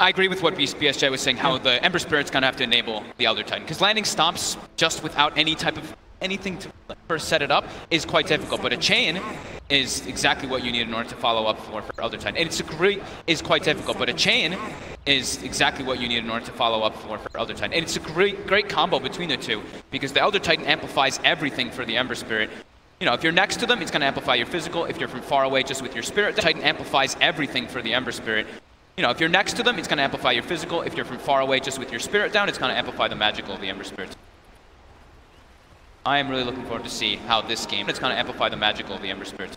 I agree with what BSJ was saying, how the Ember Spirit's going to have to enable the Elder Titan. Because landing stomps just without any type of anything to first set it up is quite difficult. But a chain is exactly what you need in order to follow up for Elder Titan. And is quite difficult, but a chain is exactly what you need in order to follow up for Elder Titan. And it's a great combo between the two, because the Elder Titan amplifies everything for the Ember Spirit. You know, if you're next to them, it's going to amplify your physical. If you're from far away, just with your Spirit, the Titan amplifies everything for the Ember Spirit. You know, if you're next to them, it's going to amplify your physical. If you're from far away, just with your Spirit down, it's going to amplify the magical of the Ember Spirit. I am really looking forward to see how this game, it's going to amplify the magical of the Ember Spirit.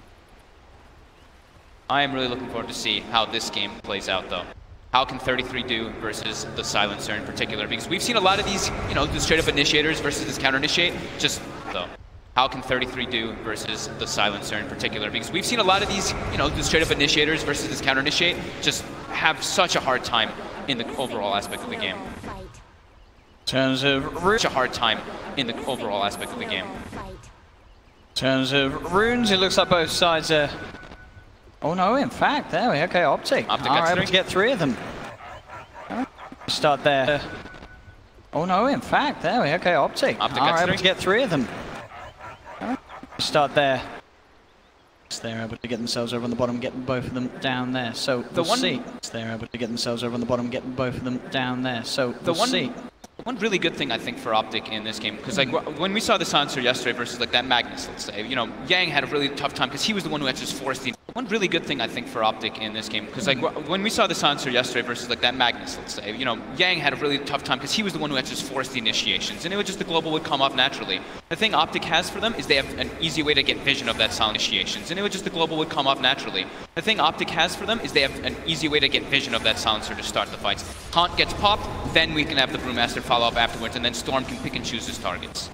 I am really looking forward to see how this game plays out, though. How can 33 do versus the Silencer in particular? Because we've seen a lot of these, you know, the straight-up initiators versus this counter-initiate, just, though. How can 33 do versus the Silencer in particular? Because we've seen a lot of these, you know, the straight-up initiators versus this counter-initiate just have such a hard time in the overall aspect of the game. In terms of such a hard time in the overall aspect of the game. In terms of runes, it looks like both sides are... Oh no, in fact, there we go. Okay, OpTic. Are able to get 3 of them. Start there. Oh no, in fact, there we go. Okay, OpTic. Are able to get 3 of them. Start there. They're able to get themselves over on the bottom, getting both of them down there. So we'll see. They're able to get themselves over on the bottom, getting both of them down there. So we'll see. One really good thing I think for OpTic in this game, because like when we saw the Silencer yesterday versus like that Magnus, let's say, you know, Yang had a really tough time because he was the one who had just forced the. One really good thing I think for OpTic in this game, because like when we saw the Silencer yesterday versus like that Magnus, let's say, you know, Yang had a really tough time because he was the one who had just forced the initiations, and it was just the global would come off naturally. The thing OpTic has for them is they have an easy way to get vision of that silent initiations, and it was just the global would come off naturally. The thing OpTic has for them is they have an easy way to get vision of that Silencer to start the fights. Haunt gets popped, then we can have the Brewmaster follow up afterwards, and then Storm can pick and choose his targets.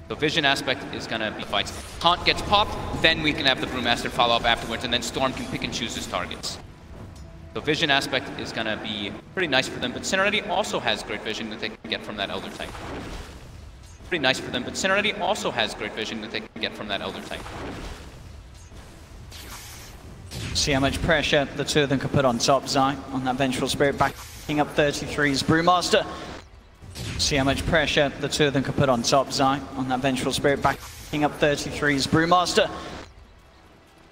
The vision aspect is going to be fights. Haunt gets popped, then we can have the Brewmaster follow up afterwards, and then Storm can pick and choose his targets. The vision aspect is going to be pretty nice for them, but Serenity also has great vision that they can get from that Elder Titan. Pretty nice for them, but Serenity also has great vision that they can get from that Elder Titan. See how much pressure the two of them can put on top. Zai on that Vengeful Spirit, backing up 33's Brewmaster. See how much pressure the two of them can put on top. Zai on that Vengeful Spirit, backing up 33's Brewmaster.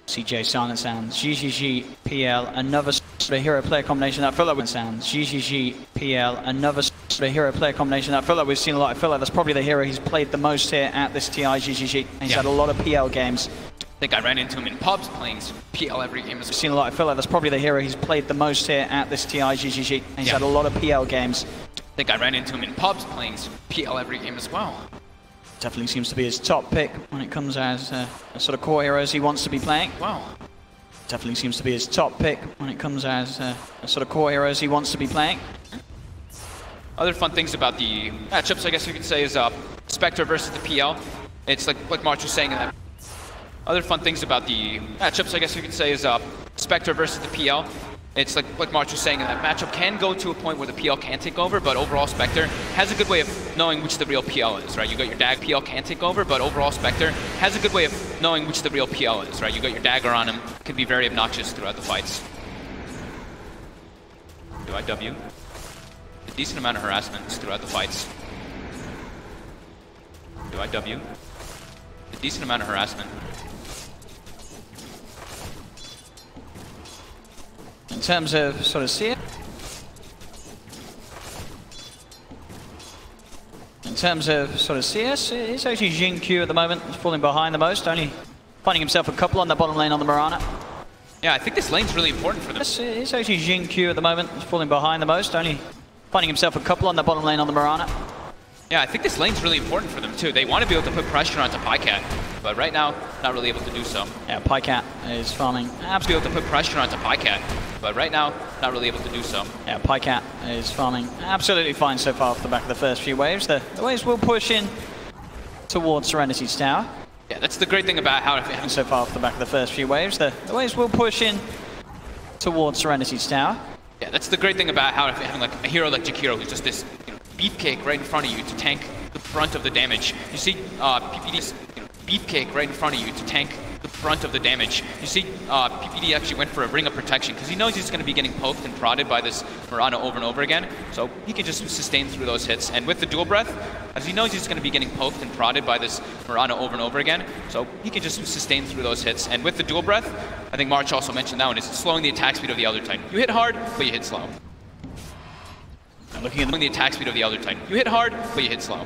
CJ Silent Sounds, GGG, PL, another sort of hero player combination that I feel like with Sounds, GGG, PL, another sort of hero player combination that I feel like we've seen a lot. I feel like that's probably the hero he's played the most here at this TI GGG. He's had a lot of PL games. I think I ran into him in pubs playing PL every game. We've seen a lot. I feel like that's probably the hero he's played the most here at this TI GGG. He's had a lot of PL games. I think I ran into him in pubs playing PL every game as well. Definitely seems to be his top pick when it comes as a sort of core heroes he wants to be playing. Wow. Definitely seems to be his top pick when it comes as a sort of core heroes he wants to be playing. Other fun things about the matchups, I guess you could say, is Spectre versus the PL. It's like March was saying in that. Other fun things about the matchups, I guess you could say, is Spectre versus the PL. It's like March was saying, that matchup can go to a point where the PL can take over, but overall Spectre has a good way of knowing which the real PL is, right? You got your dagger, PL can take over, but overall Spectre has a good way of knowing which the real PL is, right? You got your dagger on him, can be very obnoxious throughout the fights. Do I W? A decent amount of harassment throughout the fights. Do I W? A decent amount of harassment. In terms of sort of CS, it's actually Jin Q at the moment. He's falling behind the most, only finding himself a couple on the bottom lane on the Mirana. Yeah, I think this lane's really important for them. It's actually Jin Q at the moment. He's falling behind the most, only finding himself a couple on the bottom lane on the Mirana. Yeah, I think this lane's really important for them too. They want to be able to put pressure onto Pycat, but right now, not really able to do so. Yeah, Pycat is farming. Be able to put pressure onto Pycat, but right now, not really able to do so. Yeah, Pycat is farming absolutely fine so far off the back of the first few waves. The waves will push in towards Serenity's tower. Yeah, that's the great thing about how so far off the back of the first few waves. The waves will push in towards Serenity's tower. Yeah, that's the great thing about having like a hero like Jakiro, who's just this beefcake right in front of you to tank the brunt of the damage. You see PPD's beefcake right in front of you to tank the brunt of the damage. You see, PPD actually went for a Ring of Protection because he knows he's going to be getting poked and prodded by this Mirana over and over again. So he can just sustain through those hits. And with the Dual Breath, as he knows he's going to be getting poked and prodded by this Mirana over and over again, so he can just sustain through those hits. And with the Dual Breath, I think March also mentioned that one, is slowing the attack speed of the Elder Titan. You hit hard, but you hit slow. Looking at the attack speed of the Elder Titan. You hit hard, but you hit slow.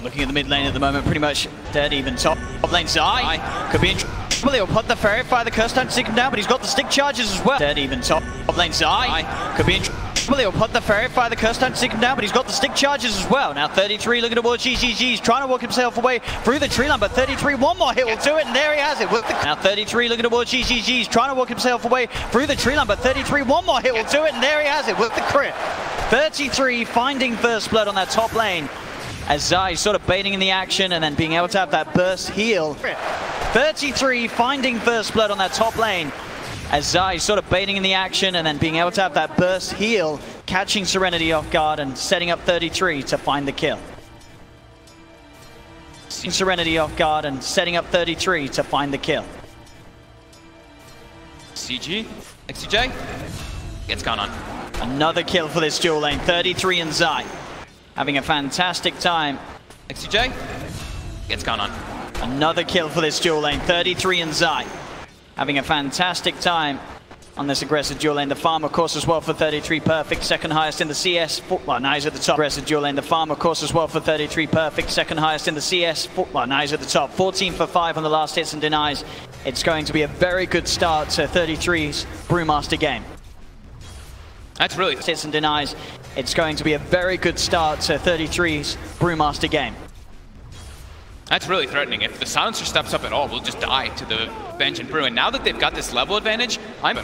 Looking at the mid lane at the moment, pretty much dead even. Top lane Zai could be in trouble. He'll put the Ferret, fire the Curse Stone to take him down, but he's got the stick charges as well. Dead even. Top lane Zai could be in trouble. He'll put the Ferret, fire the Curse Stone to take him down, but he's got the stick charges as well. Now 33 looking towards GGG's, trying to walk himself away through the tree line, but 33, one more hit will do it, and there he has it. Now 33 looking towards GGG's, trying to walk himself away through the tree line, but 33, one more hit will do it, and there he has it with the crit. 33 finding first blood on that top lane, as Zai sort of baiting in the action and then being able to have that burst heal. 33 finding first blood on that top lane, as Zai sort of baiting in the action and then being able to have that burst heal, catching Serenity off guard and setting up 33 to find the kill. Serenity off guard and setting up 33 to find the kill. CG, XCJ, gets gone on. Another kill for this dual lane, 33 and Zai. Having a fantastic time. XCJ gets gone on. Another kill for this dual lane, 33 and Zai. Having a fantastic time on this aggressive dual lane. The farm, of course, as well for 33 perfect, second highest in the CS. Well, now he's at the top. Aggressive dual lane. The farm, of course, as well for 33 perfect, second highest in the CS. Well, now he's at the top. 14 for 5 on the last hits and denies. It's going to be a very good start to 33's Brewmaster game. That's really hits and denies. It's going to be a very good start to 33's Brewmaster game. That's really threatening. If the Silencer steps up at all, we'll just die to the Bench and Brew. And now that they've got this level advantage, I'm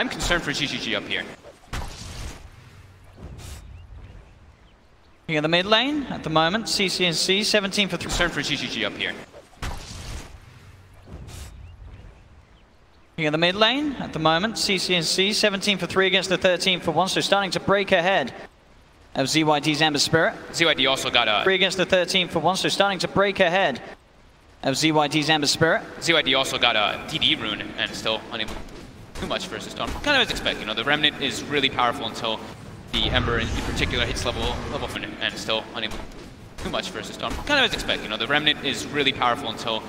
concerned for GGG up here. In the mid lane at the moment, CCNC 17 for 3. Concerned for GGG up here. In the mid lane at the moment, CCNC 17 for 3 against the 13 for 1, so starting to break ahead of ZYD's Ember Spirit. ZYD also got a 3 against the 13 for 1, so starting to break ahead of ZYD's Ember Spirit. ZYD also got a DD rune and still unable to do too much versus Storm. Kind of as expected, you know, the Remnant is really powerful until the Ember in particular hits level 4 and still unable to do too much versus Storm. Kind of as expected, you know, the Remnant is really powerful until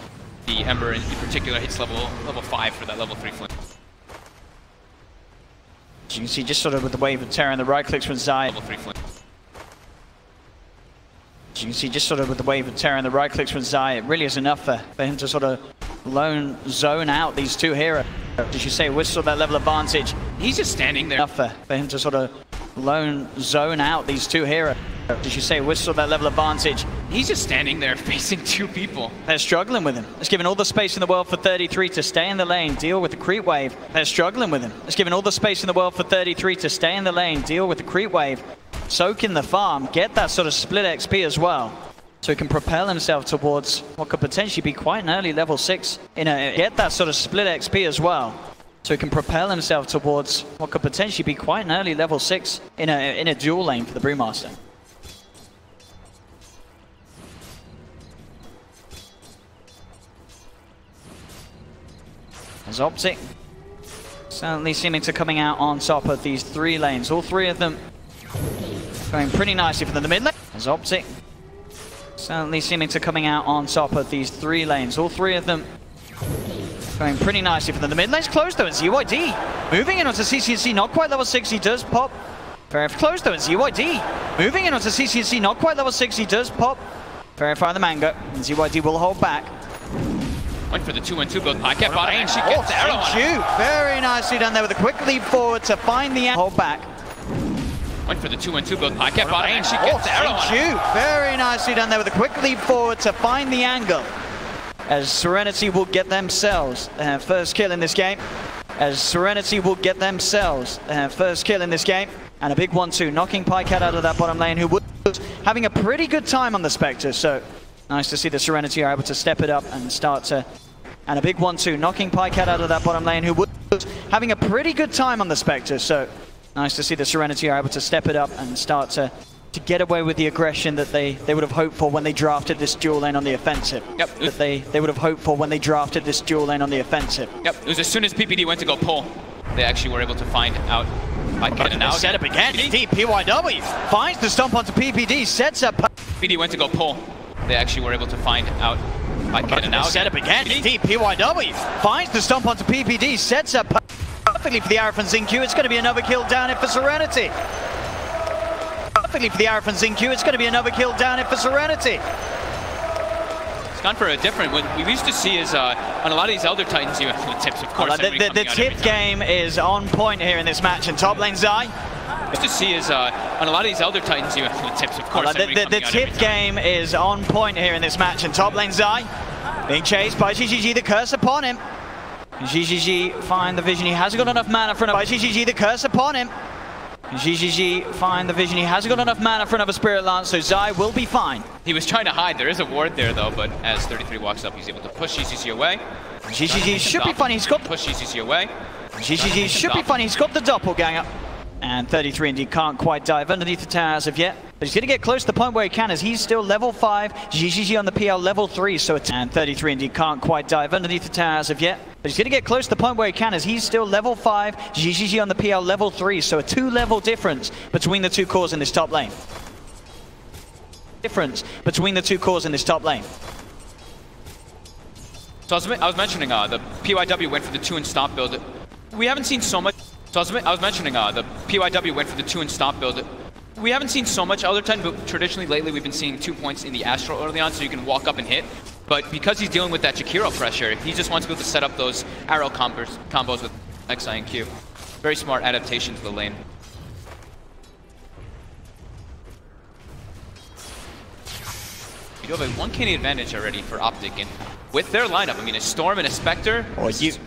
the Ember in particular hits level 5 for that level 3 flint. As you can see, just sort of with the wave of terror and the right clicks from Zai. Level 3 flint. As you can see, just sort of with the wave of terror and the right clicks from Zai, it really is enough for him to sort of zone out these two heroes. As you say, whistle that level advantage. He's just standing there. Enough for him to sort of zone out these two heroes. As you say, whistle that level advantage. He's just standing there facing two people. They're struggling with him. It's given all the space in the world for 33 to stay in the lane, deal with the creep wave. They're struggling with him. It's given all the space in the world for 33 to stay in the lane, deal with the creep wave, soak in the farm, get that sort of split XP as well, so he can propel himself towards what could potentially be quite an early level 6. Get that sort of split XP as well, so he can propel himself towards what could potentially be quite an early level 6 in a dual lane for the Brewmaster. As OpTic certainly seeming to coming out on top of these 3 lanes. All 3 of them going pretty nicely for the mid lane. As OpTic certainly seeming to coming out on top of these 3 lanes. All 3 of them going pretty nicely for the mid lane's closed though, and ZYD moving in onto CCNC, not quite level 6, he does pop. Very close though, and ZYD moving in onto CCNC, not quite level 6, he does pop. Verify the Mango, and ZYD will hold back. Went for the 2-1-2 build. I kept bottom and she gets the arrow on him. Very nicely done there with a quick leap forward to find the hold back. Went for the 2-1-2 build. I kept bottom and she gets the arrow on him. Very nicely done there with a quick leap forward to find the angle. As Serenity will get themselves first kill in this game. First kill in this game. And a big 1-2, knocking Pycat out of that bottom lane, who was having a pretty good time on the Spectre. So nice to see the Serenity are able to step it up and start to... And a big 1-2, knocking Pycat out of that bottom lane, who was having a pretty good time on the Spectre. So nice to see the Serenity are able to step it up and start to to get away with the aggression that they would have hoped for when they drafted this dual lane on the offensive. Yep. That they would have hoped for when they drafted this dual lane on the offensive. Yep. It was as soon as PPD went to go pull, they actually were able to find out. Set up again. Deep PYW finds the stomp onto PPD. Sets up. PPD went to go pull. They actually were able to find out. Set up again. Deep PYW finds the stomp onto PPD. Sets up perfectly for the arrow from XinQ. It's going to be another kill down it for Serenity. Perfectly for the arrow from XinQ. It's going to be another kill down it for Serenity. It's gone for a different. What we used to see is on a lot of these Elder Titans, you have tips, of course. The tip game is on point here in this match. In top lane, Zai. Used to see is on a lot of these Elder Titans, you have tips, of course. The tip game is on point here in this match. In top lane, Zai being chased by GGG. The curse upon him. GGG find the vision. He hasn't got enough mana for another. By GGG. The curse upon him. GGG find the vision. He hasn't got enough mana for another Spirit Lance, so Zai will be fine. He was trying to hide. There is a ward there, though, but as 33 walks up, he's able to push GGG away. GGG should be fine. He's got push GGG away. GGG should be fine. He's got the doppelganger. And 33 indeed can't quite dive underneath the tower as of yet. But he's going to get close to the point where he can, as he's still level 5. GGG on the PL level 3. And 33 indeed can't quite dive underneath the tower as of yet. But he's going to get close to the point where he can, as he's still level 5. GGG on the PL level 3. So a 2-level difference between the two cores in this top lane. So I was mentioning the PYW went for the 2 and stop build. We haven't seen so much. So I was mentioning the PYW went for the 2 and stop build. We haven't seen so much Elder Titan, but traditionally lately we've been seeing 2 points in the Astral early on, so you can walk up and hit. But because he's dealing with that Jakiro pressure, he just wants to be able to set up those arrow combos with XI and Q. Very smart adaptation to the lane. You have a 1k advantage already for OpTic, and with their lineup, I mean, a Storm and a Spectre,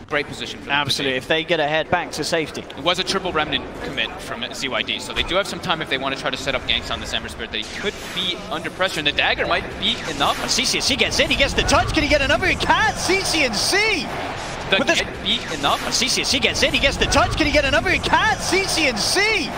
great position for them. Absolutely, if they get ahead back to safety. It was a triple Remnant commit from ZYD, so they do have some time if they want to try to set up ganks on this Ember Spirit that he could be under pressure, and the dagger might be enough. CCNC gets in, he gets the touch, can he get another? He can! CCNC! That might be enough. CCNC gets in, he gets the touch, can he get another? He can! CCNC!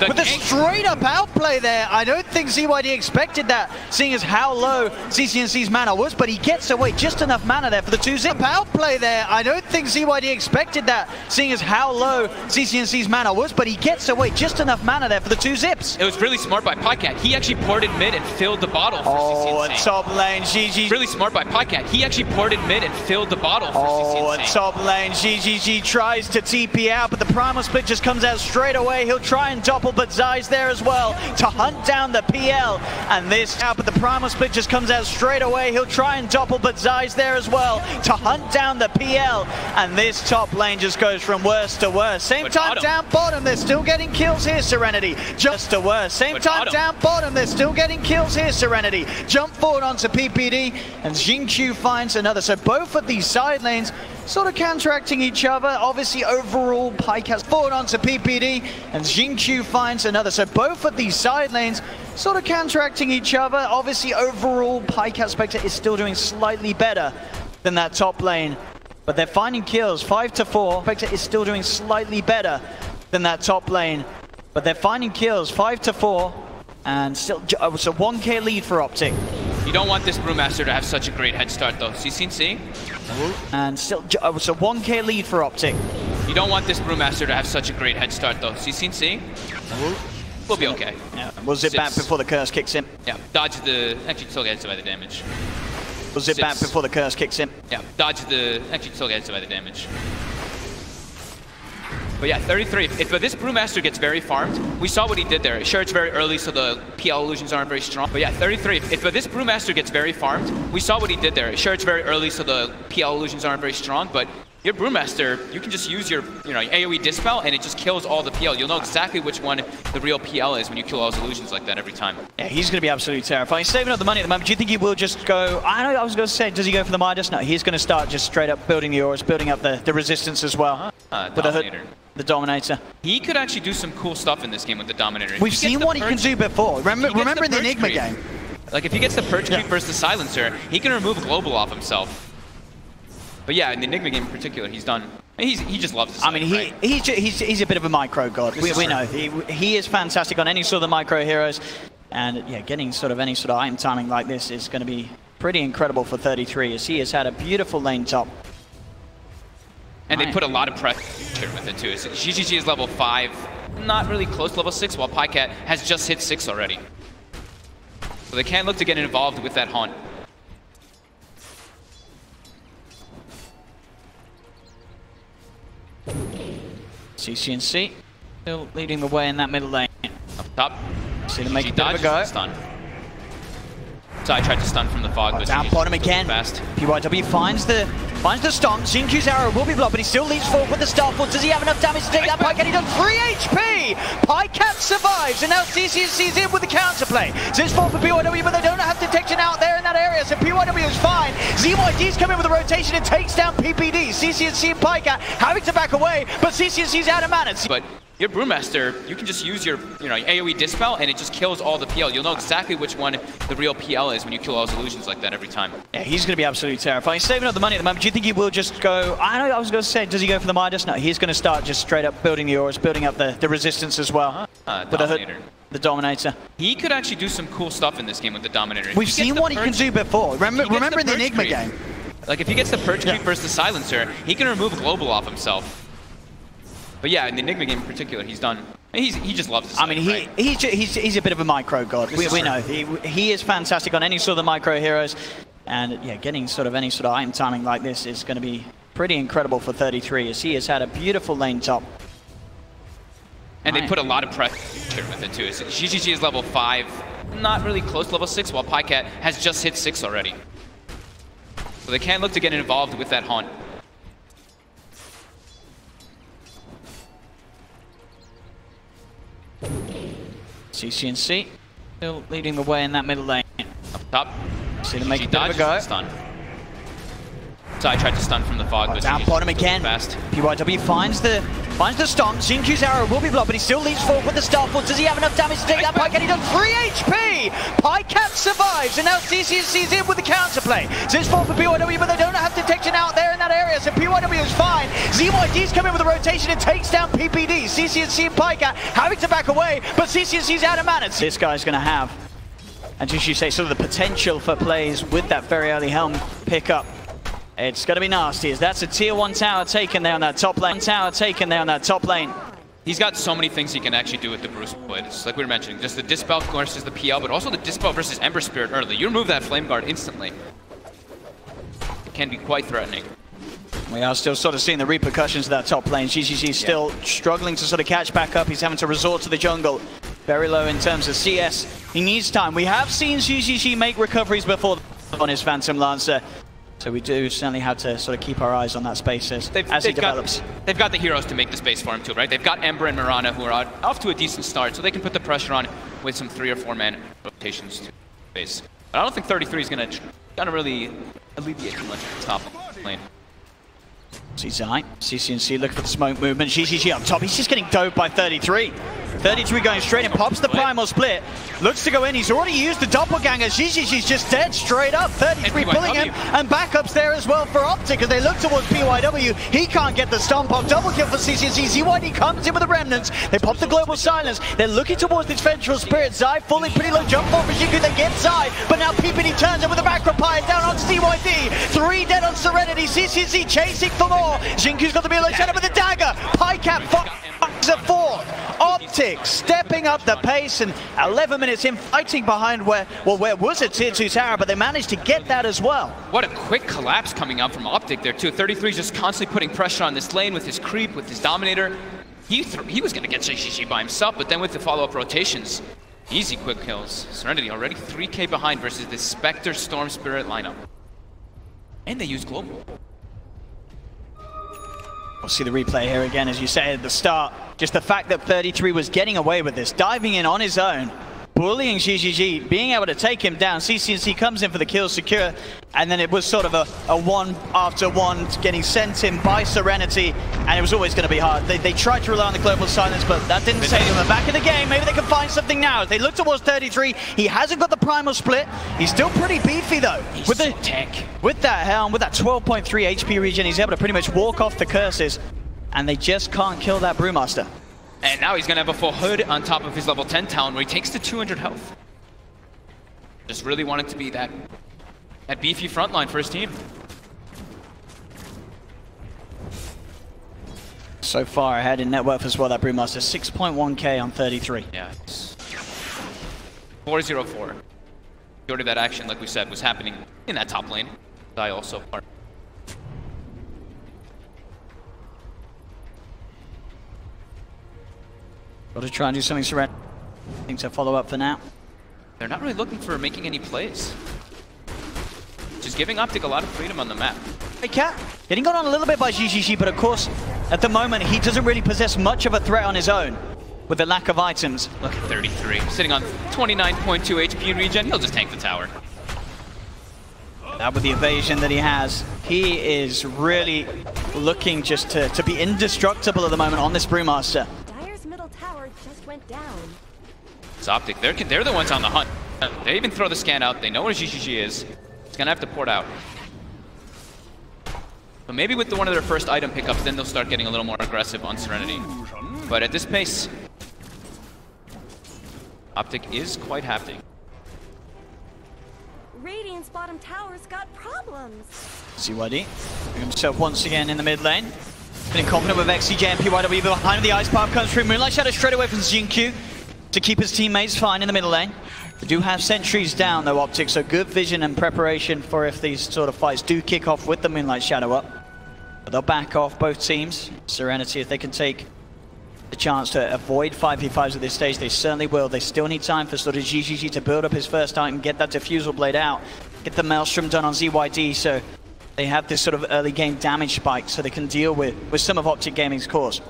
With a straight-up outplay there, I don't think ZYD expected that, seeing as how low CCNC's mana was, but he gets away just enough mana there for the 2-zip. Outplay there, I don't think ZYD expected that, seeing as how low CCNC's mana was, but he gets away just enough mana there for the 2 zips. It was really smart by Pycat. He actually ported mid and filled the bottle for CCNC. At top lane, GG. Really smart by Pycat. He actually ported mid and filled the bottle for CCNC. At top lane, GGG tries to TP out, but the Primal Split just comes out straight away. He'll try and doppel, but Zai's there as well to hunt down the PL, and this out, but the Primal Split just comes out straight away. He'll try and doppel, but Zai's there as well to hunt down the PL, and this top lane just goes from worse to worse. Same time down bottom, they're still getting kills here, Serenity. Just to worse. Same time down bottom, they're still getting kills here, Serenity. Jump forward onto PPD, and XinQ finds another. So both of these side lanes sort of counteracting each other. Obviously, overall, Pyke has forward onto PPD, and XinQ finds another. So both of these side lanes sort of counteracting each other. Obviously, overall, Pyke Spectre is still doing slightly better than that top lane, but they're finding kills. 5-4. Spectre is still doing slightly better than that top lane, but they're finding kills. 5-4, and still it's a 1k lead for OpTic. You don't want this Brewmaster to have such a great head start, though. CCNC. And still it's a 1k lead for OpTic. You don't want this Brewmaster to have such a great head start, though. CCNC. We'll be okay. Yeah, we'll zip back before the curse kicks in. Yeah, dodge the... Actually, still gets by the damage. We'll zip back before the curse kicks in. Yeah, dodge the... Actually, still gets by the damage. But yeah, 33. If this Brewmaster gets very farmed, we saw what he did there. Sure, it's very early, so the PL illusions aren't very strong. But yeah, 33. If this Brewmaster gets very farmed, we saw what he did there. Sure, it's very early, so the PL illusions aren't very strong, but your Brewmaster, you can just use your AoE Dispel, and it just kills all the PL. You'll know exactly which one the real PL is when you kill all those illusions like that every time. Yeah, he's going to be absolutely terrifying. He's saving up the money at the moment. Do you think he will just go... I was going to say, does he go for the Midas? No, he's going to start just straight up building the auras, building up the resistance as well. Dominator. The Dominator. He could actually do some cool stuff in this game with the Dominator. We've seen what he can do before. Remember in the Enigma game. Like, if he gets the Purge Creep versus the Silencer, he can remove Global off himself. But yeah, in the Enigma game in particular, he's done... He just loves this. I mean, he's a bit of a micro god. We know. He is fantastic on any sort of the micro heroes. And yeah, getting sort of any sort of item timing like this is going to be pretty incredible for 33, as he has had a beautiful lane top. And they put a lot of pressure with it too. GGG is level 5, not really close to level 6, while Pycat has just hit 6 already. So they can look to get involved with that haunt. CCNC still leading the way in that middle lane. Up top. See them make a bit of a go. Stun. So I tried to stun from the fog, but down bottom again. Fast. PYW finds the stomp. Xinqiu's arrow will be blocked, but he still leads forward with the Starfall. Does he have enough damage to take that Pycat? He does 3 HP! Pycat survives, and now CCNC's in with the counterplay. So it's 4 for PYW, but they don't have detection out there in that area, so PYW is fine. ZYD's come in with a rotation and takes down PPD. CCNC and Pycat having to back away, but CCNC's out of mana. But your Brewmaster, you can just use your AoE Dispel and it just kills all the PL. You'll know exactly which one the real PL is when you kill all those illusions like that every time. Yeah, he's going to be absolutely terrifying. He's saving up the money at the moment. Do you think he will just go... I was going to say, does he go for the Midas? No, he's going to start just straight up building the auras, building up the resistance as well. Dominator. The Dominator. He could actually do some cool stuff in this game with the Dominator. We've seen what he can do before. Remember in the Enigma game? Like if he gets the Purge Creep versus the Silencer, he can remove Global off himself. But yeah, in the Enigma game in particular, he's done. He just loves this. I mean, he's a bit of a micro god. We know he is fantastic on any sort of the micro heroes, and yeah, getting sort of any sort of item timing like this is going to be pretty incredible for 33, as he has had a beautiful lane top. And they put a lot of pressure with it too. GGG is level 5, not really close to level 6, while Pycat has just hit 6 already. So they can look to get involved with that haunt. CCNC still leading the way in that middle lane. Up top. See them make a bit of a go. Stun. So I tried to stun from the fog, but down bottom again. Fast. PYW finds the stomp. Xinqiu's arrow will be blocked, but he still leads forward with the Starfall. Does he have enough damage to take that Pycat? He does 3 HP! Pycat survives, and now CCNC's in with the counterplay. So it's 4 for PYW, but they don't have detection out there in that area, so PYW is fine. ZYD's come in with a rotation and takes down PPD. CCNC and Pycat having to back away, but CCNC's out of mana. This guy's going to have, and as you say, sort of the potential for plays with that very early helm pickup. It's going to be nasty, as that's a tier 1 tower taken there on that top lane. He's got so many things he can actually do with the Bruce Blade. It's like we were mentioning, just the Dispel versus the PL, but also the Dispel versus Ember Spirit early. You remove that Flame Guard instantly. It can be quite threatening. We are still sort of seeing the repercussions of that top lane. GGG still struggling to sort of catch back up. He's having to resort to the jungle. Very low in terms of CS. He needs time. We have seen GGG make recoveries before on his Phantom Lancer. So we do certainly have to sort of keep our eyes on that space as he develops. They've got the heroes to make the space for him too, right? They've got Ember and Mirana, who are off to a decent start, so they can put the pressure on with some 3 or 4 man rotations to base. But I don't think 33 is going to really alleviate too much of the top lane. CCI, CCNC looking for the smoke movement. GGG up top. He's just getting doped by 33. 33 going straight in, pops the primal split. Looks to go in. He's already used the doppelganger. GGG's just dead straight up. 33 pulling him, and backups there as well for OpTic as they look towards PYW. He can't get the stomp off. Double kill for CCNC. ZYD comes in with the remnants. They pop the global silence. They're looking towards this vengeful spirit. Zai falling pretty low. Jump for Xinqiu. They get Zai, but now PPD turns in with the back repire down on ZYD. 3 dead on Serenity. CCNC chasing for more. Xinqiu's got the melee setup with the dagger. Pycat fucks a 4. OpTic stepping up the pace, and 11 minutes in fighting behind where was a tier 2 tower, but they managed to get that as well. What a quick collapse coming out from OpTic there too. 33 is just constantly putting pressure on this lane with his creep, with his Dominator. He was going to get GGG by himself, but then with the follow-up rotations, easy quick kills. Serenity already 3k behind versus this Spectre Storm Spirit lineup. And they use Global. We'll see the replay here again, as you say at the start. Just the fact that 33 was getting away with this, diving in on his own, bullying GGG, being able to take him down. CCNC comes in for the kill secure, and then it was sort of a 1 after 1 getting sent in by Serenity, and it was always going to be hard. They tried to rely on the global silence, but that didn't save them. Back in the game, maybe they can find something now. They look towards 33. He hasn't got the primal split. He's still pretty beefy though. With the tech. With that helm, with that 12.3 HP regen, he's able to pretty much walk off the curses, and they just can't kill that Brewmaster. And now he's going to have a full hood on top of his level 10 talent where he takes to 200 health. Just really wanted to be that beefy front line for his team. So far ahead in net worth as well, that Brewmaster. 6.1k on 33. Yeah, it's 4-0-4. Majority of that action, like we said, was happening in that top lane. I also part. Got to try and do something Serenity. To follow up for now. They're not really looking for making any plays. Just giving OpTic a lot of freedom on the map. Hey, Cat, getting got on a little bit by GGG, but of course, at the moment, he doesn't really possess much of a threat on his own with the lack of items. Look at 33, sitting on 29.2 HP in regen. He'll just tank the tower. Now with the evasion that he has, he is really looking just to be indestructible at the moment on this Brewmaster. Dire's middle tower just went down. It's OpTic. They're the ones on the hunt. They even throw the scan out. They know where GGG is. It's gonna have to port out. But maybe with one of their first item pickups, then they'll start getting a little more aggressive on Serenity. But at this pace, OpTic is quite happy. Radiant's bottom tower's got problems. CYD putting himself once again in the mid lane. Feeling confident with XCJ and PYW behind the ice path comes through. Moonlight Shadow straight away from Xingqiu to keep his teammates fine in the middle lane. They do have sentries down though, OpTic, so good vision and preparation for if these sort of fights do kick off with the Moonlight Shadow up. But they'll back off both teams. Serenity, if they can take the chance to avoid 5v5s at this stage, they certainly will. They still need time for sort of GGG to build up his first item, get that Diffusal Blade out, get the Maelstrom done on ZYD, so they have this sort of early game damage spike so they can deal with some of OpTic Gaming's cores.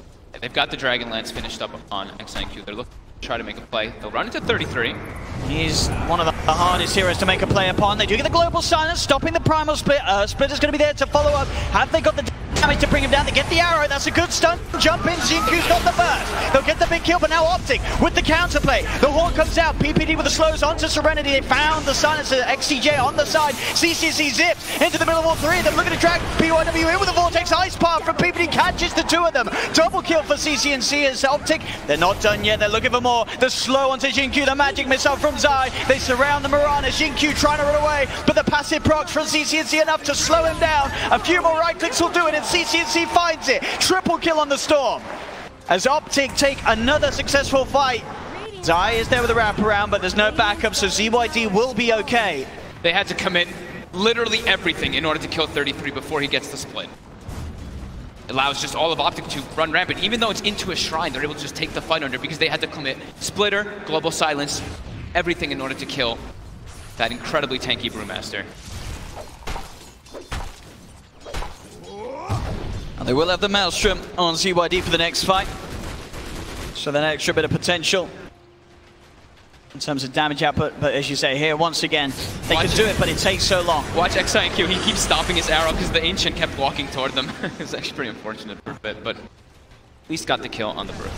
They've got the Dragonlance finished up on XNQ. They're looking to try to make a play. They'll run into 33. He's one of the hardest heroes to make a play upon. They do get the Global Silence, stopping the Primal Split. Splitter's going to be there to follow up. Have they got the damage to bring him down? They get the arrow. That's a good stun. Jump in. Xingqiu's got the burst. They'll get the big kill, but now OpTic with the counterplay. The Horn comes out. PPD with the slows onto Serenity. They found the silencer. XCJ on the side. CCC zips into the middle of all three. They're looking to drag PYW in with the Vortex Ice Path from PPD. Catches the two of them. Double kill for CCNC as OpTic. They're not done yet. They're looking for more. The slow onto Xingqiu. The magic missile from Zai. They surround the Mirana. Xingqiu trying to run away, but the passive procs from CCNC enough to slow him down. A few more right clicks will do it, and CCNC finds it. Triple kill on the Storm. As OpTic take another successful fight. Zai is there with a wraparound, but there's no backup, so ZYD will be okay. They had to commit literally everything in order to kill 33 before he gets the split. It allows just all of OpTic to run rampant. Even though it's into a shrine, they're able to just take the fight under because they had to commit Splitter, Global Silence, everything in order to kill that incredibly tanky Brewmaster. And they will have the Maelstrom on ZYD for the next fight. So that extra bit of potential in terms of damage output. But as you say here, once again, they can do it, but it takes so long. Watch XIQ, he keeps stopping his arrow because the Ancient kept walking toward them. It's actually pretty unfortunate for a bit, but at least got the kill on the Brew.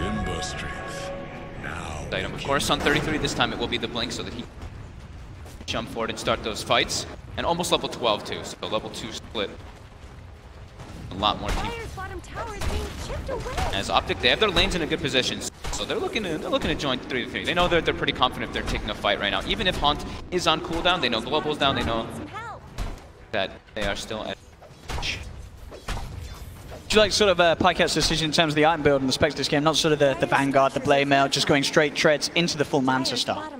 Ember strength. Item, of course, on 33 this time it will be the Blink so that he can jump forward and start those fights. And almost level 12 too, so level 2 split. A lot more team. As OpTic, they have their lanes in a good position, so they're looking to join 3-3. They know they're pretty confident if they're taking a fight right now. Even if Haunt is on cooldown, they know Global's down, they know that they are still at. Do you like sort of Pykat's decision in terms of the item build and the specs of this game, not sort of the Vanguard, the Blade Mail, just going straight treads into the full Manta style?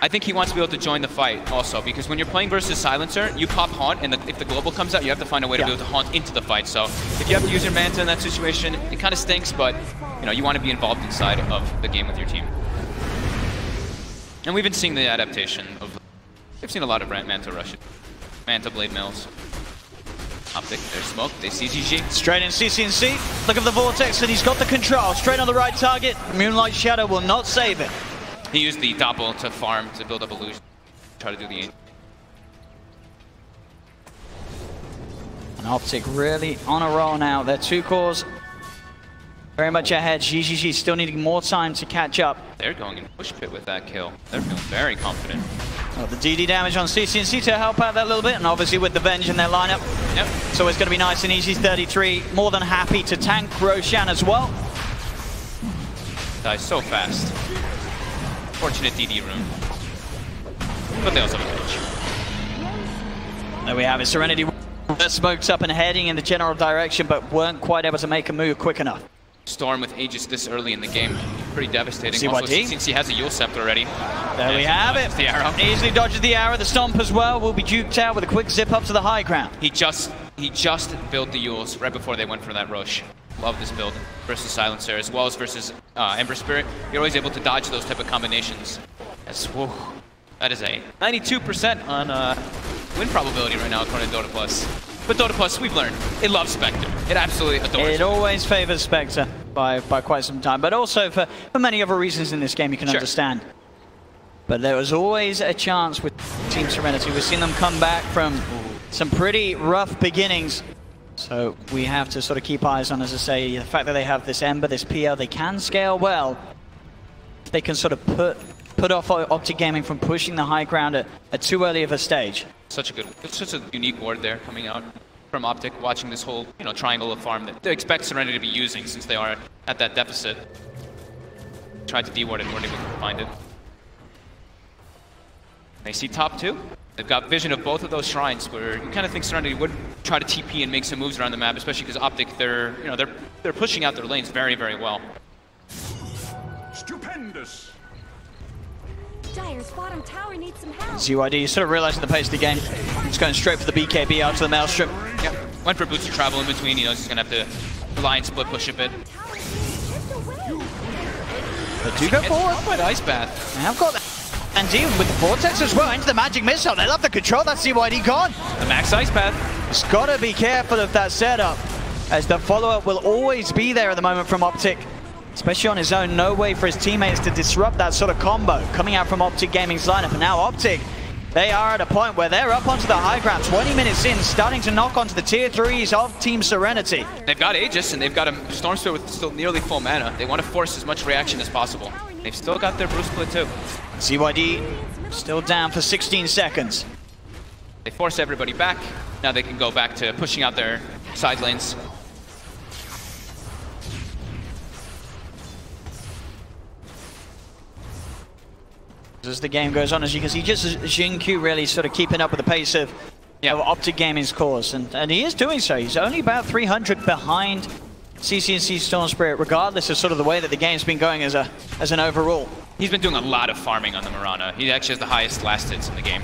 I think he wants to be able to join the fight also, because when you're playing versus Silencer, you pop Haunt, and if the Global comes out, you have to find a way to be able to Haunt into the fight. So if you have to use your Manta in that situation, it kind of stinks, but you know you want to be involved inside of the game with your team. And we've been seeing the adaptation of. We've seen a lot of Manta rushes, Manta Blade Mills. OpTic, there's smoke, they see GG. Straight in CCNC, look at the Vortex and he's got the control. Straight on the right target, Moonlight Shadow will not save it. He used the Doppel to farm, to build up illusion, try to do the 8. And OpTic really on a roll now. Their two cores very much ahead. GGG still needing more time to catch up. They're going in push pit with that kill. They're feeling very confident. Well, the DD damage on CCNC to help out that little bit, and obviously with the Venge in their lineup. Yep. So it's going to be nice and easy. 33 more than happy to tank Roshan as well. Dies so fast. Fortunate DD room. But they also have a pitch. There we have it. Serenity smokes up and heading in the general direction, but weren't quite able to make a move quick enough. Storm with Aegis this early in the game. Pretty devastating. CYD? Also, since he has a Yule Scepter already. There we have it. The arrow. Easily dodges the arrow. The Stomp as well will be duked out with a quick zip up to the high ground. He just built the Yules right before they went for that rush. Love this build versus Silencer as well as versus Ember Spirit. You're always able to dodge those type of combinations. Whoa, that is a 92% on win probability right now according to DOTA2. But DOTA2, we've learned, it loves Spectre. It absolutely adores it. It always favors Spectre by quite some time, but also for many other reasons in this game you can understand. But there was always a chance with Team Serenity. We've seen them come back from some pretty rough beginnings. So we have to sort of keep eyes on, as I say, the fact that they have this Ember, this PL, they can scale well. They can sort of put off OpTic Gaming from pushing the high ground at too early of a stage. Such a unique ward there coming out from OpTic, watching this whole triangle of farm that they expect Serenity to be using since they are at that deficit. Tried to de-ward it and weren't able to find it. They see top 2. They've got vision of both of those shrines where you kind of think Serenity would try to TP and make some moves around the map, especially because OpTic, they're pushing out their lanes very, very well. Stupendous. Dire's bottom tower needs some help. ZYD sort of realizing the pace of the game. He's going straight for the BKB out to the Maelstrom. Yep. Went for boots of travel in between. He knows he's going to have to rely and split push a bit. But do go forward. By the Ice Bath. They have got that. And even with the Vortex as well, into the Magic Missile. They love the control. That's ZYD gone. The Max Ice Path. He's got to be careful of that setup, as the follow-up will always be there at the moment from OpTic. Especially on his own, no way for his teammates to disrupt that sort of combo coming out from OpTic Gaming's lineup. And now OpTic, they are at a point where they're up onto the high ground, 20 minutes in, starting to knock onto the tier 3s of Team Serenity. They've got Aegis and they've got a Storm Spirit with still nearly full mana. They want to force as much reaction as possible. They've still got their Bruce Split too. ZYD still down for 16 seconds. They force everybody back. Now they can go back to pushing out their side lanes. As the game goes on, as you can see, just Xingqiu really sort of keeping up with the pace of OpTic Gaming's course, and he is doing so. He's only about 300 behind CCNC Storm Spirit, regardless of sort of the way that the game's been going as an overall. He's been doing a lot of farming on the Mirana. He actually has the highest last hits in the game.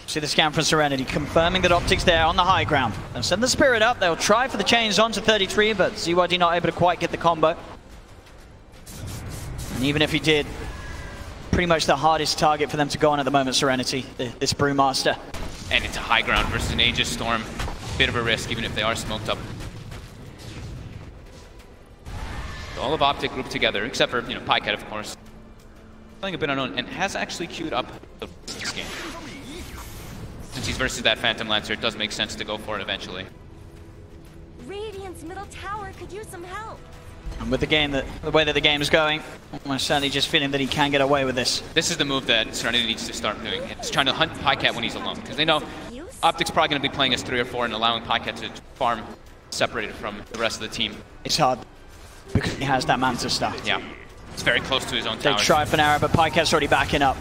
See the scan from Serenity, confirming that OpTic's there on the high ground. They'll send the Spirit up, they'll try for the chains onto 33, but ZYD not able to quite get the combo. And even if he did, pretty much the hardest target for them to go on at the moment, Serenity, this Brewmaster. And it's a high ground versus an Aegis Storm. Bit of a risk, even if they are smoked up. All of OpTic grouped together, except for, Pycat, of course. Playing a bit unknown, and has actually queued up this game. Since he's versus that Phantom Lancer, it does make sense to go for it eventually. Radiant's middle tower could use some help. And with the way that the game is going, I'm certainly just feeling that he can get away with this. This is the move that Serenity needs to start doing. It's trying to hunt Pycat when he's alone, because they know OpTic's probably going to be playing as 3 or 4 and allowing Pycat to farm separated from the rest of the team. It's hard because he has that Manta stuff. Yeah, it's very close to his own They tower. try for an arrow, but Pycat's already backing up.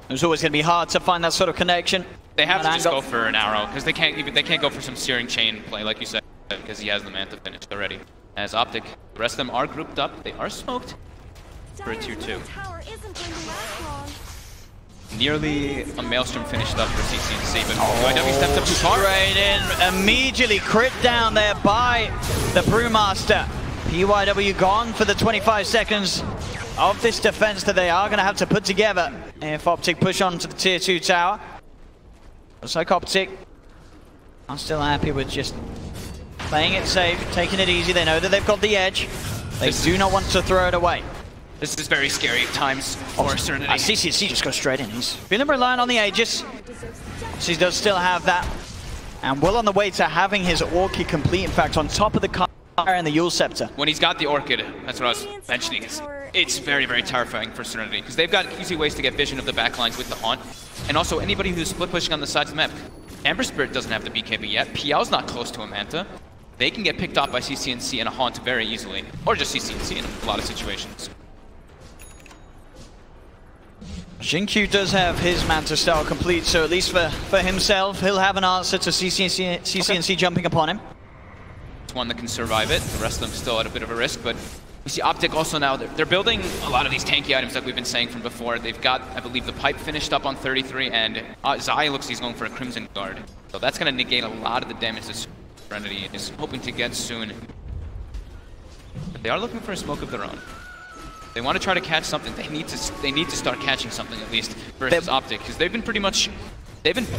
It was always going to be hard to find that sort of connection. They have to just go for an arrow, because they can't go for some Searing Chain play, like you said, because he has the Manta finished already. As OpTic, the rest of them are grouped up. They are smoked for a tier 2. Nearly a Maelstrom finished up for CCNC, but PYW stepped up too far. Straight in, immediately crit down there by the Brewmaster. PYW gone for the 25 seconds of this defense that they are going to have to put together if OpTic push on to the tier 2 tower. Looks like OpTic are still happy with just playing it safe, taking it easy. They know that they've got the edge. They do not want to throw it away. This is very scary at times for Serenity. CCNC just goes straight in. He's feeling reliant on the Aegis. So he does still have that. And well on the way to having his Orchid complete, in fact, on top of the car and the Yule Scepter. When he's got the Orchid, that's what I was mentioning. It's very, very terrifying for Serenity, because they've got easy ways to get vision of the backlines with the Haunt. And also anybody who's split pushing on the sides of the map. Ember Spirit doesn't have the BKB yet. PL's not close to a Manta. they can get picked off by CCNC and a Haunt very easily. Or just CCNC in a lot of situations. Jinkyu does have his Manta style complete, so at least for himself, he'll have an answer to CCNC jumping upon him. It's one that can survive it. The rest of them still at a bit of a risk, but we see OpTic also now, they're building a lot of these tanky items like we've been saying from before. They've got, I believe, the pipe finished up on 33, and Zai looks like he's going for a Crimson Guard. So that's going to negate a lot of the damage that Serenity is hoping to get soon. But they are looking for a smoke of their own. They want to try to catch something. They need to start catching something at least versus OpTic, because they've been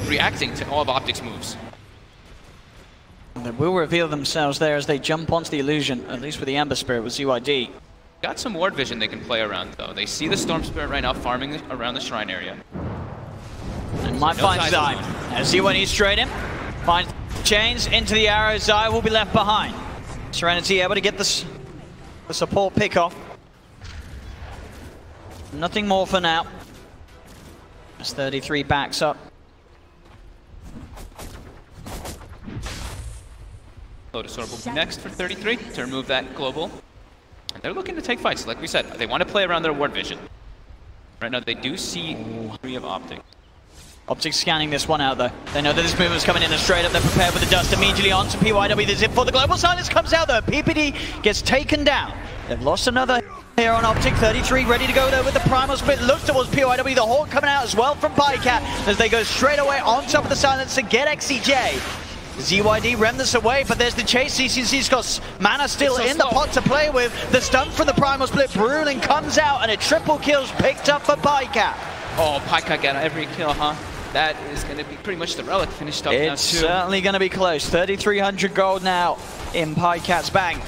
reacting to all of OpTic's moves. They will reveal themselves there as they jump onto the illusion, at least with the Ember Spirit with ZYD. Got some ward vision they can play around though. They see the Storm Spirit right now farming around the shrine area. And might find Zai. As ZYD straight in, finds chains into the arrow. Zai will be left behind. Serenity able to get the support pick off. Nothing more for now. As 33 backs up. Lotus Orb will be next for 33 to remove that global. And they're looking to take fights, like we said. They want to play around their ward vision. Right now, they do see 3 of OpTic. OpTic scanning this one out though. They know that this movement's coming in and straight up. They're prepared with the dust immediately on to PYW. The zip for the global silence comes out though. PPD gets taken down. They've lost another here on OpTic. 33 ready to go there with the primal split. Looks towards PYW. The Hawk coming out as well from Bycat as they go straight away on top of the silence to get XCJ. ZYD remnants away, but there's the chase. CCNC's got mana still in the pot to play with. The stun from the primal split. Bruling comes out and a triple kill's picked up for Bycat. Oh, Bycat got every kill, huh? That is going to be pretty much the relic finished up now too. It's certainly going to be close. 3,300 gold now in Bycat's bank.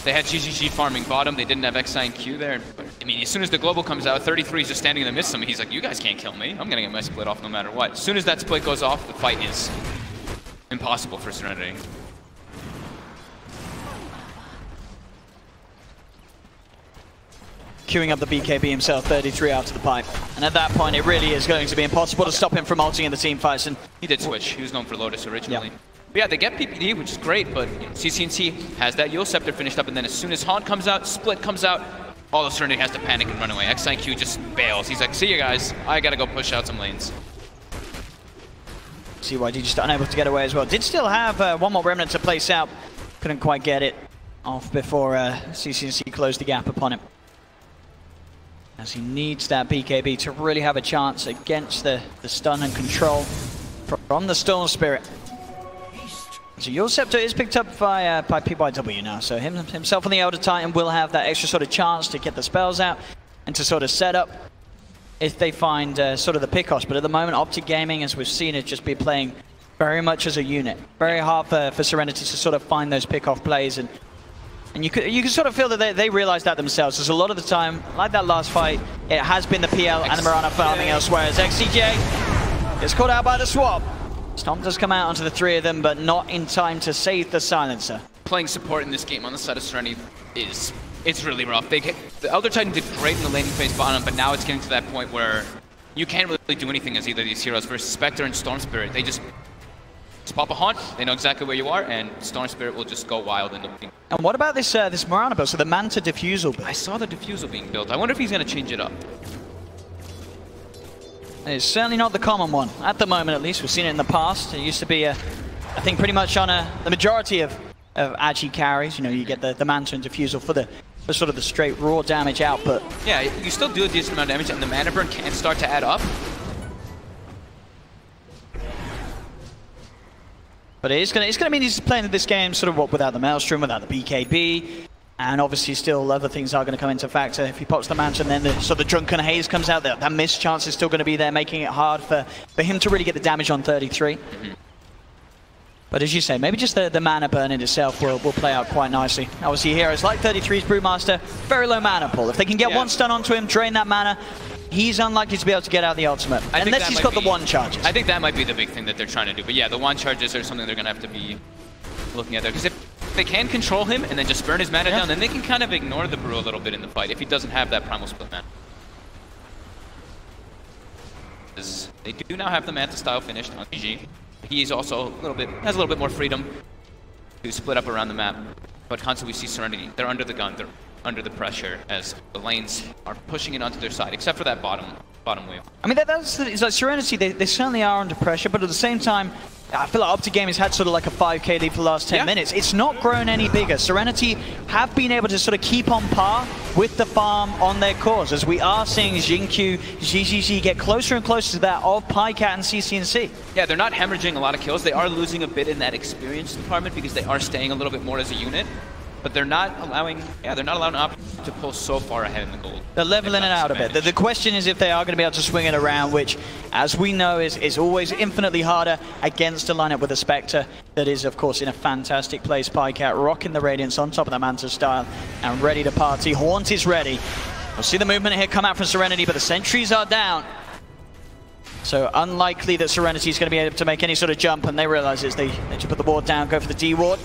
They had GGG farming bottom. They didn't have XI and Q there. But, I mean, as soon as the global comes out, 33 is just standing in the midst of him. He's like, you guys can't kill me. I'm going to get my split off no matter what. As soon as that split goes off, the fight is impossible for Serenity. Queuing up the BKB himself, 33 out to the pipe. And at that point, it really is going to be impossible to stop him from ulting in the team fights. And he did switch. He was going for Lotus originally. Yeah. But yeah, they get PPD, which is great, but you know, CCNC has that Yule Scepter finished up, and then as soon as Haunt comes out, Split comes out, all of Serenity has to panic and run away. XIQ just bails. He's like, see you guys, I gotta go push out some lanes. ZYD just unable to get away as well. Did still have one more remnant to place out. Couldn't quite get it off before CCNC closed the gap upon him. As he needs that BKB to really have a chance against the stun and control from the Storm Spirit. So your Scepter is picked up by PYW now, so himself and the Elder Titan will have that extra sort of chance to get the spells out and to sort of set up if they find sort of the pickoffs. But at the moment, OpTic Gaming, as we've seen it, just be playing very much as a unit. Very hard for Serenity to sort of find those pickoff plays, and you can sort of feel that they realize that themselves. There's a lot of the time, like that last fight, it has been the PL and the Mirana farming elsewhere, as XCJ is caught out by the swap. Stomp does come out onto the 3 of them, but not in time to save the silencer. Playing support in this game on the side of Serenity it's really rough. The Elder Titan did great in the laning phase bottom, but now it's getting to that point where you can't really do anything as either of these heroes versus Spectre and Storm Spirit. They just pop a Haunt, they know exactly where you are, and Storm Spirit will just go wild in the game. And what about this this Mirana build, so the Manta Diffusal build? I saw the Diffusal being built. I wonder if he's going to change it up. It's certainly not the common one, at the moment at least. We've seen it in the past. It used to be, I think, pretty much on the majority of Agi carries. You know, you get the Manta and Diffusal for sort of the straight raw damage output. Yeah, you still do a decent amount of damage, and the mana burn can start to add up. But it's gonna mean he's playing this game sort of without the Maelstrom, without the BKB, and obviously still other things are going to come into factor. If he pops the Manta and then the Drunken Haze comes out, that missed chance is still going to be there, making it hard for him to really get the damage on 33. Mm-hmm. But as you say, maybe just the mana burn in itself will play out quite nicely. Obviously heroes like 33's Brewmaster, very low mana pool. If they can get one stun onto him, drain that mana, he's unlikely to be able to get out the ultimate. Unless he's got the one charges. I think that might be the big thing that they're trying to do. But yeah, the one charges are something they're going to have to be looking at there. Because if they can control him and then just burn his mana down, then they can kind of ignore the Brew a little bit in the fight if he doesn't have that Primal Split mana. They do now have the Manta style finished on GG. He's also has a little bit more freedom to split up around the map. But constantly we see Serenity. They're under the gun. They're under the pressure as the lanes are pushing it onto their side, except for that bottom wave. I mean, it's like Serenity, they certainly are under pressure, but at the same time, I feel like OpTic has had sort of like a 5k lead for the last 10 minutes. It's not grown any bigger. Serenity have been able to sort of keep on par with the farm on their cores, as we are seeing Xingqiu, GGG get closer and closer to that of PyCat and CCNC. Yeah, they're not hemorrhaging a lot of kills. They are losing a bit in that experience department because they are staying a little bit more as a unit. But they're not allowing, OpTic to pull so far ahead in the gold. They're leveling it out a bit. The question is if they are going to be able to swing it around, which, as we know, is always infinitely harder against a lineup with a Spectre that is, of course, in a fantastic place. PyCat rocking the Radiance on top of the Manta style and ready to party. Haunt is ready. We'll see the movement here come out from Serenity, but the sentries are down. So unlikely that Serenity is going to be able to make any sort of jump, and they realize it. They just put the ward down, go for the D-ward.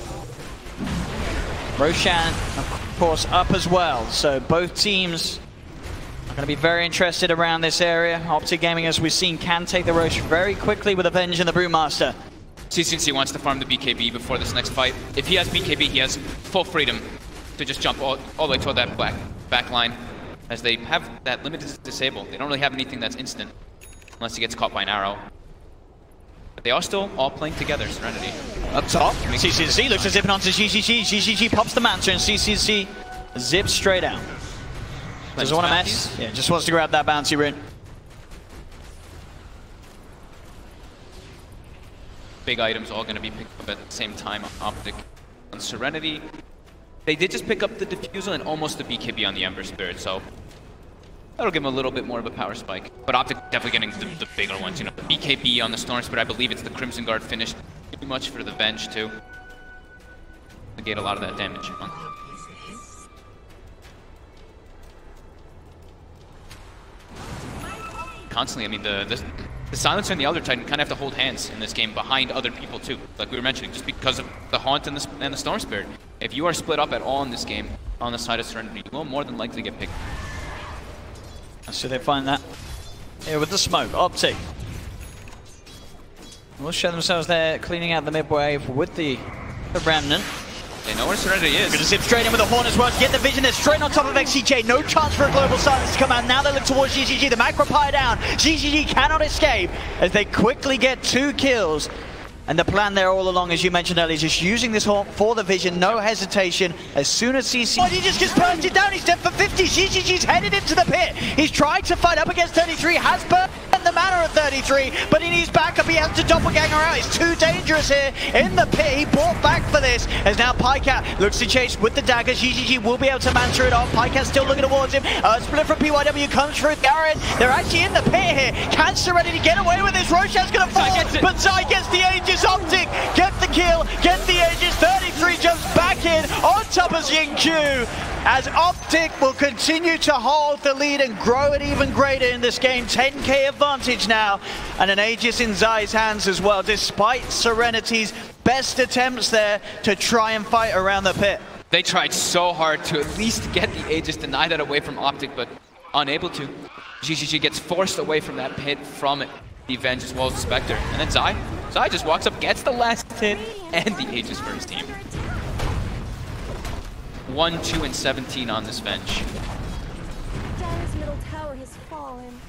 Roshan, of course, up as well. So both teams are going to be very interested around this area. OpTic Gaming, as we've seen, can take the Rosh very quickly with Avenge and the Brewmaster. CCNC wants to farm the BKB before this next fight. If he has BKB, he has full freedom to just jump all the way toward that back line, as they have that limited disable. They don't really have anything that's instant, unless he gets caught by an arrow. But they are still all playing together, Serenity. Up top, CCNC looks to zip it onto GGG. GGG pops the Manta and CCNC zips straight out. Doesn't want to mess. Yeah, just wants to grab that bouncy rune. Big items all going to be picked up at the same time on OpTic. On Serenity, they did just pick up the Diffusal and almost the BKB on the Ember Spirit, so that'll give them a little bit more of a power spike. But OpTic definitely getting the bigger ones. You know, the BKB on the Storm Spirit, I believe it's the Crimson Guard finish. Too much for the Venge too. Negate a lot of that damage. Constantly, I mean, the Silencer and the Elder Titan kind of have to hold hands in this game behind other people too. Like we were mentioning, just because of the Haunt and the Storm Spirit. If you are split up at all in this game on the side of Serenity, you will more than likely get picked. So they find that here with the smoke. OpTic will show themselves there, cleaning out the mid-wave with the Remnant. They know where Serenity is. Gonna zip straight in with the Horn as well to get the vision. They're straight on top of XCJ. No chance for a global silence to come out. Now they look towards GGG. The Macropire down. GGG cannot escape as they quickly get 2 kills. And the plan there all along, as you mentioned earlier, is just using this Haunt for the vision, no hesitation. As soon as CC... Oh, he just gets punched it down, he's dead for 50. GGG's headed into the pit. He's tried to fight up against 33, has burned the mana at 33, but he needs backup. He has to doppelganger out. It's too dangerous here in the pit. He bought back for this, as now PyCat looks to chase with the daggers. GGG will be able to Manta it off. PyCat still looking towards him. Split from PYW comes through Garen. They're actually in the pit here. Can Serenity get away with this? Roshan's gonna fall, but Zai gets the Aegis. OpTic get the kill, get the Aegis. 33 jumps back in on top of Xingqiu, as OpTic will continue to hold the lead and grow it even greater in this game. 10k advantage now, and an Aegis in Zai's hands as well, despite Serenity's best attempts there to try and fight around the pit. They tried so hard to at least get the Aegis, deny that away from OpTic, but unable to. GGG gets forced away from that pit from the Avenge as well as the Spectre. And then Zai just walks up, gets the last hit, and the Aegis for his team. 1, 2, and 17 on this Venge. Dire's middle tower has fallen.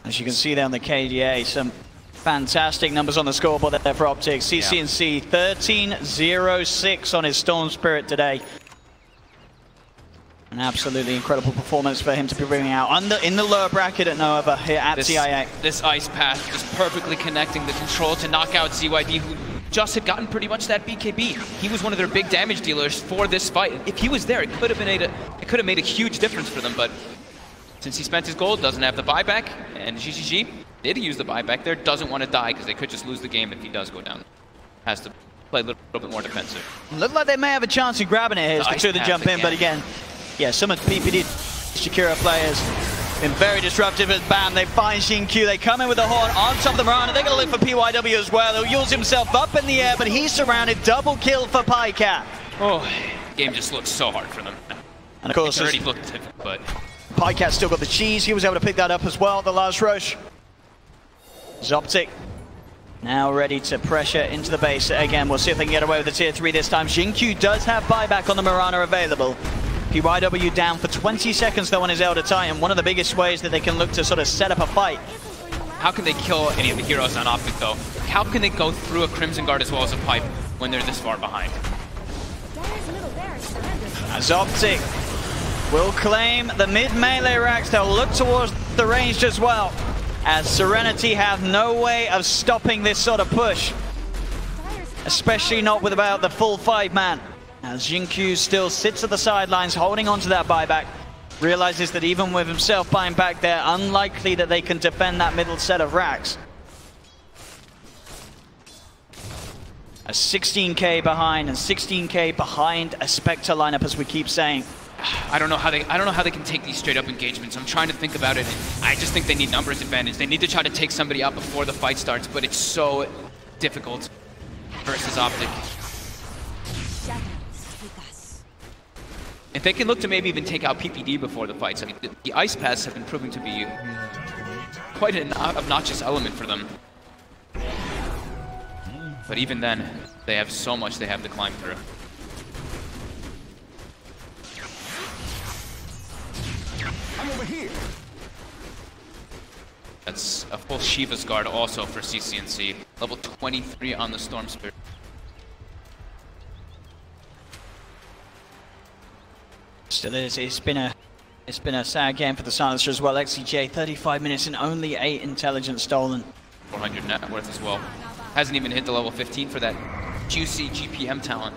As you can see there on the KDA, some fantastic numbers on the scoreboard there for OpTic. CCNC 13-0-6 on his Storm Spirit today. An absolutely incredible performance for him to be bringing out in the lower bracket at Nova here at TIA. This Ice Path just perfectly connecting the control to knock out ZYD, who just had gotten pretty much that BKB. He was one of their big damage dealers for this fight. If he was there, it could have made a huge difference for them, but since he spent his gold, doesn't have the buyback, and GGG did use the buyback there, doesn't want to die because they could just lose the game if he does go down. Has to play a little bit more defensive. Look like they may have a chance of grabbing it here as the two of them jump in, but again, yeah, some of the PPD Shakira players been very disruptive, and bam, they find Xingqiu. They come in with the Horn on top of the Mirana. They're going to look for PYW as well. He'll use himself up in the air, but he's surrounded. Double kill for PyCat. Oh, game just looks so hard for them. And of course, it's already looked different, but PyCat still got the cheese. He was able to pick that up as well. The last rush. OpTic Now ready to pressure into the base again. We'll see if they can get away with the tier 3 this time. Xingqiu does have buyback on the Mirana available. PYW down for 20 seconds though on his Elder Titan. One of the biggest ways that they can look to sort of set up a fight. How can they kill any of the heroes on OpTic though? How can they go through a Crimson Guard as well as a pipe when they're this far behind? As OpTic will claim the mid-melee racks, they'll look towards the ranged as well. As Serenity have no way of stopping this sort of push. Especially not with about the full 5-man. As Xingqiu still sits at the sidelines holding on to that buyback. Realizes that even with himself buying back there, unlikely that they can defend that middle set of racks. A 16k behind and 16k behind a Spectre lineup, as we keep saying. I don't know how they can take these straight up engagements. I'm trying to think about it. I just think they need numbers advantage. They need to try to take somebody out before the fight starts, but it's so difficult versus OpTic. If they can look to maybe even take out PPD before the fights, I mean, the Ice Paths have been proving to be quite an obnoxious element for them. But even then, they have so much they have to climb through. I'm over here. That's a full Shiva's Guard also for CCNC. Level 23 on the Storm Spirit. Still is. It's been a sad game for the Silencer as well. XCJ 35 minutes and only 8 intelligence stolen. 400 net worth as well. Hasn't even hit the level 15 for that juicy GPM talent.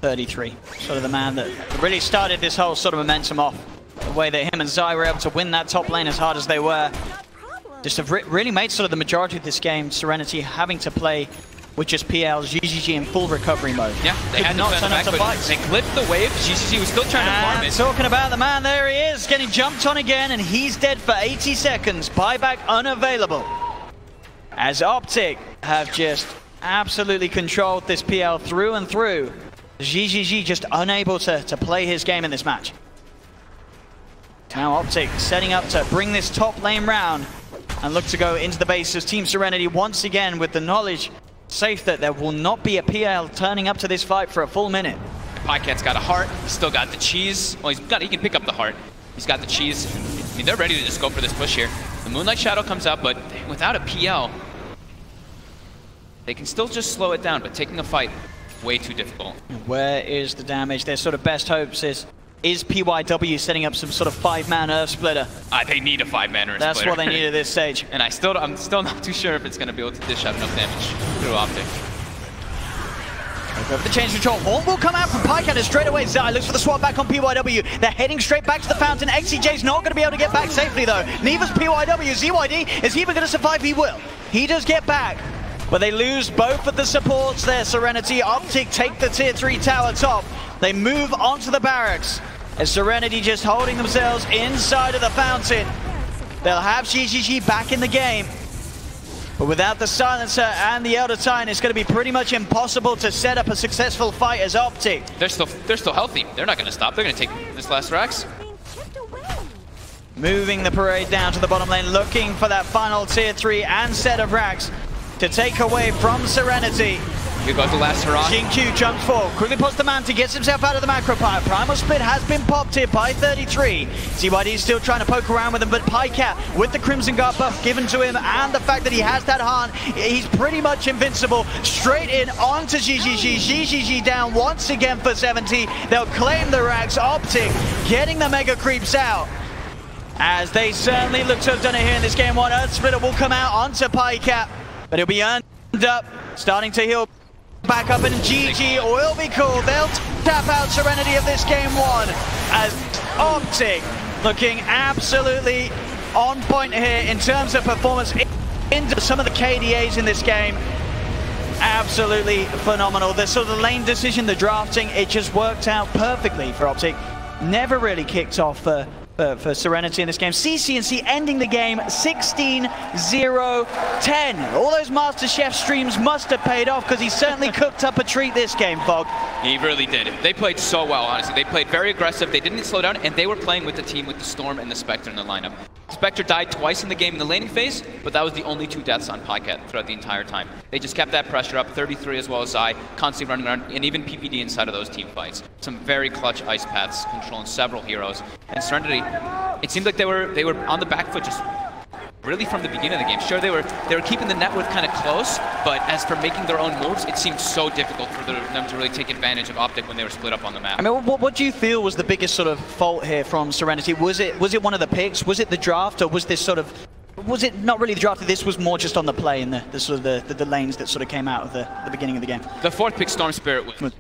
.33, sort of the man that really started this whole sort of momentum off. The way that him and Zai were able to win that top lane as hard as they were. Just have really made sort of the majority of this game, Serenity having to play with just PL, GGG in full recovery mode. Yeah, they had not turn up to fight. They clipped the wave, GGG was still trying to farm it. Talking about the man, there he is, getting jumped on again, and he's dead for 80 seconds. Buyback unavailable. As OpTic have just absolutely controlled this PL through and through. GGG just unable to play his game in this match. Now OpTic setting up to bring this top lane round and look to go into the base as Team Serenity once again with the knowledge safe that there will not be a PL turning up to this fight for a full minute. Pycat's got a heart, he's still got the cheese. Well, he can pick up the heart. He's got the cheese. I mean, they're ready to just go for this push here. The Moonlight Shadow comes up, but without a PL, they can still just slow it down, but taking a fight, way too difficult. Where is the damage? Their sort of best hopes is PYW setting up some sort of 5-man Earth Splitter. They need a 5-man Earth Splitter. That's what they need at this stage. And I'm still not too sure if it's going to be able to dish out enough damage through OpTic. Go for the change control. Horn will come out from Pycat and straight away Zai looks for the swap back on PYW. They're heading straight back to the fountain. XCJ's not going to be able to get back safely though. Neither's PYW. ZYD, is he even going to survive? He will. He does get back. But they lose both of the supports there, Serenity. OpTic take the tier 3 tower top. They move onto the barracks. As Serenity just holding themselves inside of the fountain. They'll have GGG back in the game. But without the Silencer and the Elder Titan, it's going to be pretty much impossible to set up a successful fight as OpTic. They're still healthy. They're not going to stop. They're going to take this last Rax. Moving the parade down to the bottom lane, looking for that final tier 3 and set of racks to take away from Serenity. Here goes the last hurrah. Xingqiu jumps forward, quickly puts the Manta, gets himself out of the macro pipe. Primal Split has been popped here by 33. ZYD is still trying to poke around with him, but Pycat, with the Crimson Guard buff given to him and the fact that he has that Haunt, he's pretty much invincible. Straight in onto GGG. GGG down once again for 70. They'll claim the racks. OpTic getting the Mega Creeps out. As they certainly look to have done it here in this game one. Earth Splitter will come out onto Pycat, but he'll be earned up, starting to heal back up, and GG will be cool. They'll tap out Serenity of this game one as OpTic looking absolutely on point here in terms of performance into some of the KDAs in this game. Absolutely phenomenal. The sort of lane decision, the drafting, it just worked out perfectly for OpTic. Never really kicked off for for Serenity in this game. CC&C ending the game 16-0-10. All those Master Chef streams must have paid off because he certainly cooked up a treat this game, Fog. He really did. They played so well, honestly. They played very aggressive. They didn't slow down, and they were playing with the team with the Storm and the Spectre in the lineup. Spectre died twice in the game in the laning phase, but that was the only 2 deaths on Podcat throughout the entire time. They just kept that pressure up, 33 as well as I, constantly running around, and even PPD inside of those team fights. Some very clutch ice paths, controlling several heroes. And Serenity, it seemed like they were on the back foot just really from the beginning of the game. Sure, they were keeping the network kind of close, but as for making their own moves, it seemed so difficult for them to really take advantage of OpTic when they were split up on the map. I mean, what do you feel was the biggest sort of fault here from Serenity? Was it one of the picks? Was it the draft, or was this sort of... Was it not really the draft? This was more just on the play and the sort of the lanes that sort of came out of the beginning of the game? The 4th pick, Storm Spirit, was